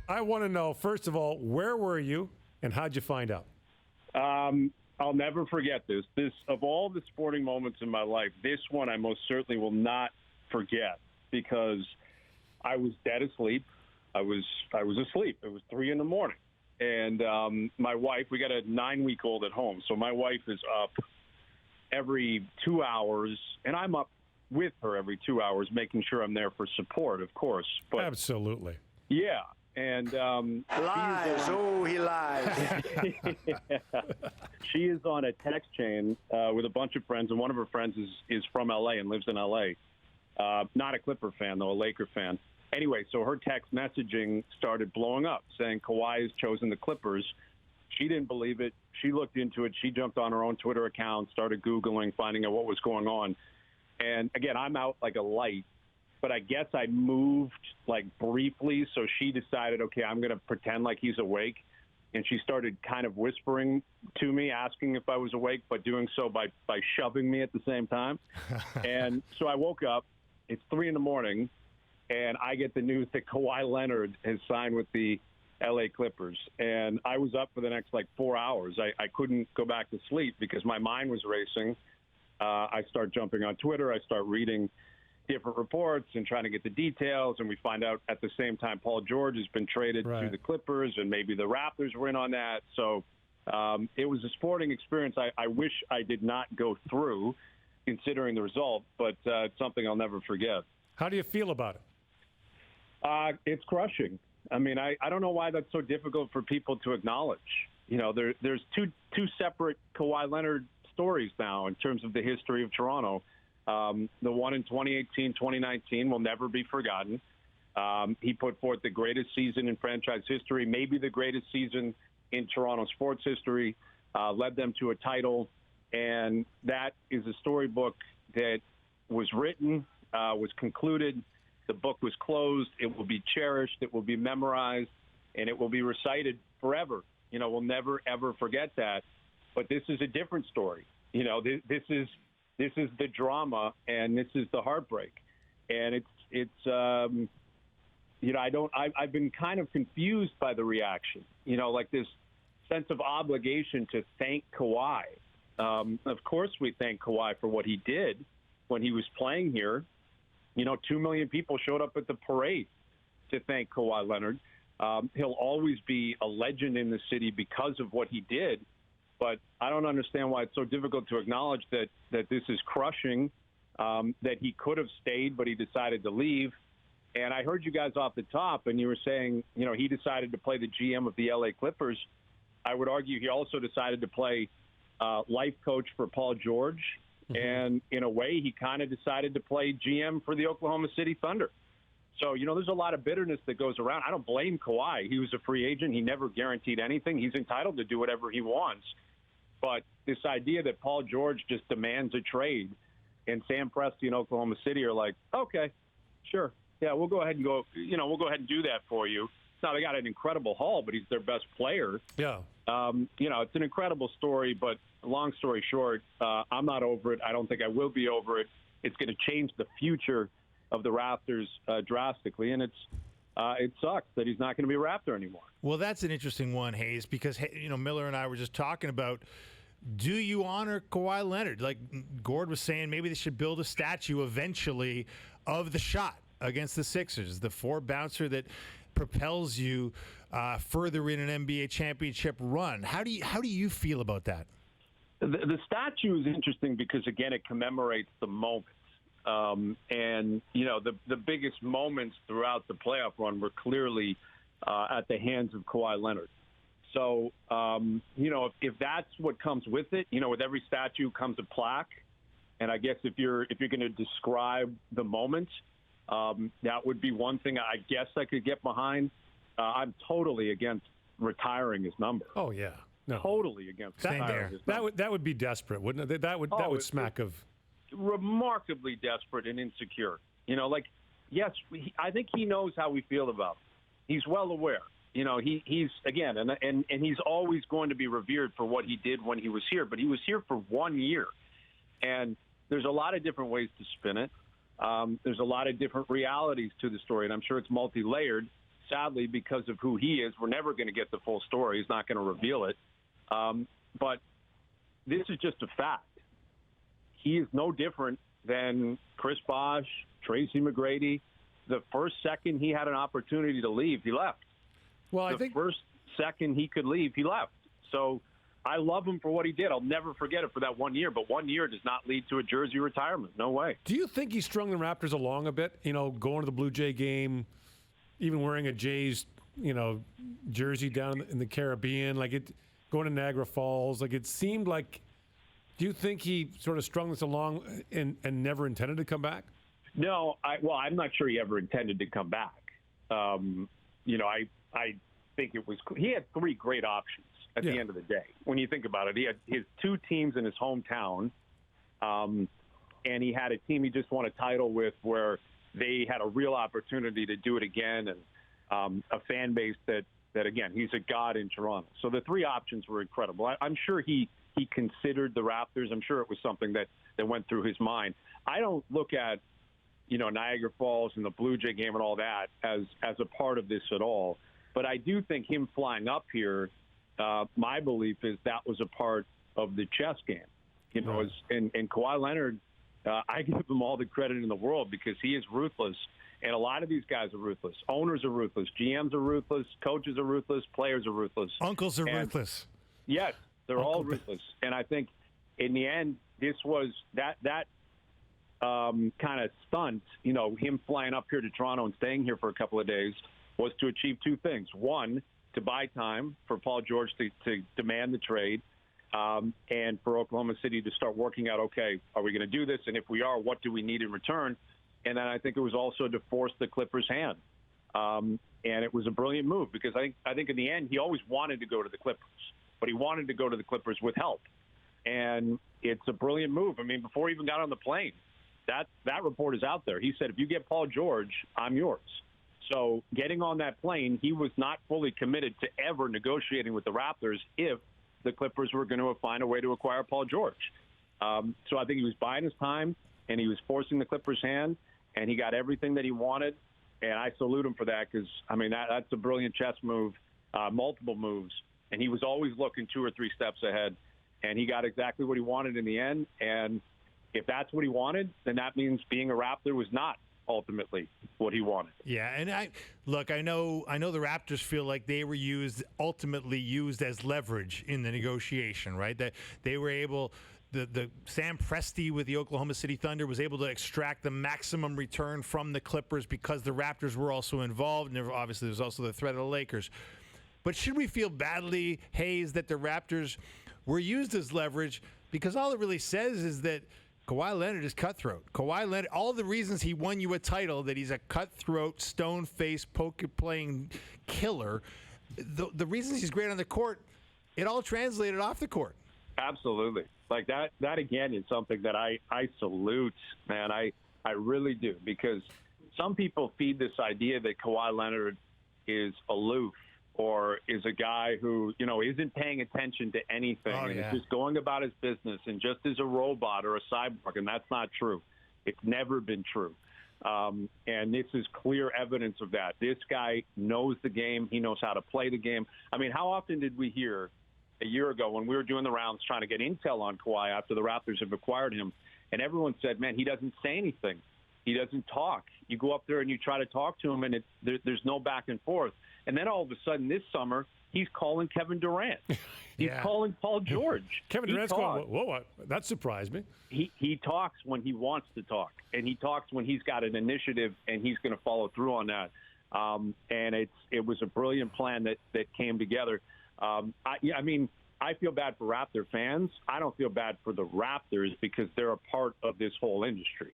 I want to know, first of all, where were you and how'd you find out? I'll never forget this. This, of all the sporting moments in my life, this one I most certainly will not forget because I was dead asleep. I was asleep. It was 3 a.m. And my wife, we got a 9-week-old at home, so my wife is up every 2 hours, and I'm up with her every 2 hours, making sure I'm there for support, of course. But absolutely. Yeah. And lies. He lies. She is on a text chain with a bunch of friends, and one of her friends is from L.A. and lives in L.A. Not a Clipper fan, though, a Laker fan. Anyway, so her text messaging started blowing up, saying Kawhi has chosen the Clippers. She didn't believe it. She looked into it. She jumped on her own Twitter account, started Googling, finding out what was going on. And, again, I'm out like a light. But I guess I moved, like, briefly, so she decided, okay, I'm going to pretend like he's awake. And she started kind of whispering to me, asking if I was awake, but doing so by shoving me at the same time. And so I woke up. It's 3 a.m, and I get the news that Kawhi Leonard has signed with the L.A. Clippers. And I was up for the next, 4 hours. I couldn't go back to sleep because my mind was racing. I start jumping on Twitter. I start reading different reports and trying to get the details, and we find out at the same time Paul George has been traded to the Clippers, and maybe the Raptors were in on that. So it was a sporting experience I wish I did not go through, considering the result, but it's something I'll never forget. How do you feel about it? It's crushing. I mean, I don't know why that's so difficult for people to acknowledge. You know, there's two separate Kawhi Leonard stories now in terms of the history of Toronto. The one in 2018, 2019 will never be forgotten. He put forth the greatest season in franchise history, maybe the greatest season in Toronto sports history, led them to a title. And that is a storybook that was written, was concluded. The book was closed. It will be cherished. It will be memorized, and it will be recited forever. You know, we'll never, ever forget that. But this is a different story. You know, this is the drama, and this is the heartbreak. And it's you know, I've been kind of confused by the reaction, you know, like this sense of obligation to thank Kawhi. Of course we thank Kawhi for what he did when he was playing here. You know, 2 million people showed up at the parade to thank Kawhi Leonard. He'll always be a legend in the city because of what he did. But I don't understand why it's so difficult to acknowledge that this is crushing, that he could have stayed, but he decided to leave. And I heard you guys off the top, and you were saying, you know, he decided to play the GM of the L.A. Clippers. I would argue he also decided to play life coach for Paul George. Mm-hmm. And in a way, he kind of decided to play GM for the Oklahoma City Thunder. So, you know, there's a lot of bitterness that goes around. I don't blame Kawhi. He was a free agent. He never guaranteed anything. He's entitled to do whatever he wants. But this idea that Paul George just demands a trade and Sam Presti and Oklahoma City are like, okay, sure. Yeah, we'll go ahead and we'll go ahead and do that for you. Now, they got an incredible haul, but he's their best player. Yeah. You know, it's an incredible story, but long story short, I'm not over it. I don't think I will be over it. It's going to change the future of the Raptors drastically, and it sucks that he's not going to be a Raptor anymore. Well, that's an interesting one, Hayes, because, you know, Miller and I were just talking about, do you honor Kawhi Leonard? Like Gord was saying, maybe they should build a statue eventually of the shot against the Sixers, the four bouncer that propels you further in an NBA championship run. How do you feel about that? The statue is interesting because, again, it commemorates the moments. And, you know, the biggest moments throughout the playoff run were clearly at the hands of Kawhi Leonard. So, you know, if that's what comes with it, you know, with every statue comes a plaque. And I guess if you're going to describe the moment, that would be one thing I guess I could get behind. I'm totally against retiring his number. Oh, yeah. No. Totally against retiring his number. That would be desperate, wouldn't it? That would smack of remarkably desperate and insecure. You know, like, yes, I think he knows how we feel about him. He's well aware. You know, he's again, and he's always going to be revered for what he did when he was here. But he was here for 1 year, and there's a lot of different ways to spin it. There's a lot of different realities to the story, and I'm sure it's multi-layered. sadly, because of who he is, we're never going to get the full story. He's not going to reveal it. But this is just a fact. He is no different than Chris Bosh, Tracy McGrady. The first second he had an opportunity to leave, he left. Well, I think first second he could leave, he left. So I love him for what he did. I'll never forget it for that 1 year, but 1 year does not lead to a jersey retirement. No way. Do you think he strung the Raptors along a bit? Going to the Blue Jay game, even wearing a Jays, jersey down in the Caribbean, going to Niagara Falls. It seemed like. Do you think he sort of strung this along and never intended to come back? No, I'm not sure he ever intended to come back. I think it was. He had three great options at the end of the day. When you think about it, he had his two teams in his hometown, and he had a team he just won a title with, where they had a real opportunity to do it again, and a fan base that again, he's a god in Toronto. So the three options were incredible. I'm sure he considered the Raptors. I'm sure it was something that went through his mind. I don't look at, Niagara Falls and the Blue Jay game and all that as a part of this at all. But I do think him flying up here, my belief is that was a part of the chess game. And Kawhi Leonard, I give him all the credit in the world because he is ruthless. And a lot of these guys are ruthless. Owners are ruthless. GMs are ruthless. Coaches are ruthless. Players are ruthless. Uncles are ruthless. Yes, they're all ruthless. And I think in the end, this was that kind of stunt, him flying up here to Toronto and staying here for a couple of days was to achieve two things. One, to buy time for Paul George to demand the trade, and for Oklahoma City to start working out, okay, are we going to do this? And if we are, what do we need in return? And then I think it was also to force the Clippers' hand. And it was a brilliant move because I think in the end, he always wanted to go to the Clippers, but he wanted to go to the Clippers with help. And it's a brilliant move. I mean, before he even got on the plane, that report is out there. He said, if you get Paul George, I'm yours. So getting on that plane, he was not fully committed to ever negotiating with the Raptors if the Clippers were going to find a way to acquire Paul George. So I think he was buying his time, and he was forcing the Clippers' hand, and he got everything that he wanted. And I salute him for that because, that's a brilliant chess move, multiple moves. And he was always looking 2 or 3 steps ahead, and he got exactly what he wanted in the end. And if that's what he wanted, then that means being a Raptor was not ultimately what he wanted. Yeah, and I know the Raptors feel like they were ultimately used as leverage in the negotiation, right? That they were able, the Sam Presti with the Oklahoma City Thunder was able to extract the maximum return from the Clippers because the Raptors were also involved, and obviously there's also the threat of the Lakers. But should we feel badly, Hayes, that the Raptors were used as leverage? Because all it really says is that Kawhi Leonard is cutthroat. Kawhi Leonard, all the reasons he won you a title, that he's a cutthroat, stone-faced, poker-playing killer, the reasons he's great on the court, it all translated off the court. Absolutely. Like that again is something that I salute, man. I really do, because some people feed this idea that Kawhi Leonard is aloof or is a guy who, isn't paying attention to anything and is just going about his business and just is a robot or a cyborg, and that's not true. It's never been true. And this is clear evidence of that. This guy knows the game. He knows how to play the game. I mean, how often did we hear a year ago when we were doing the rounds trying to get intel on Kawhi after the Raptors have acquired him, and everyone said, man, he doesn't say anything. He doesn't talk. You go up there and you try to talk to him, and there's no back and forth. And then all of a sudden this summer, he's calling Kevin Durant. He's calling Paul George. Kevin Durant's going, whoa, that surprised me. He talks when he wants to talk, and he talks when he's got an initiative, and he's going to follow through on that. And it was a brilliant plan that came together. I feel bad for Raptor fans. I don't feel bad for the Raptors because they're a part of this whole industry.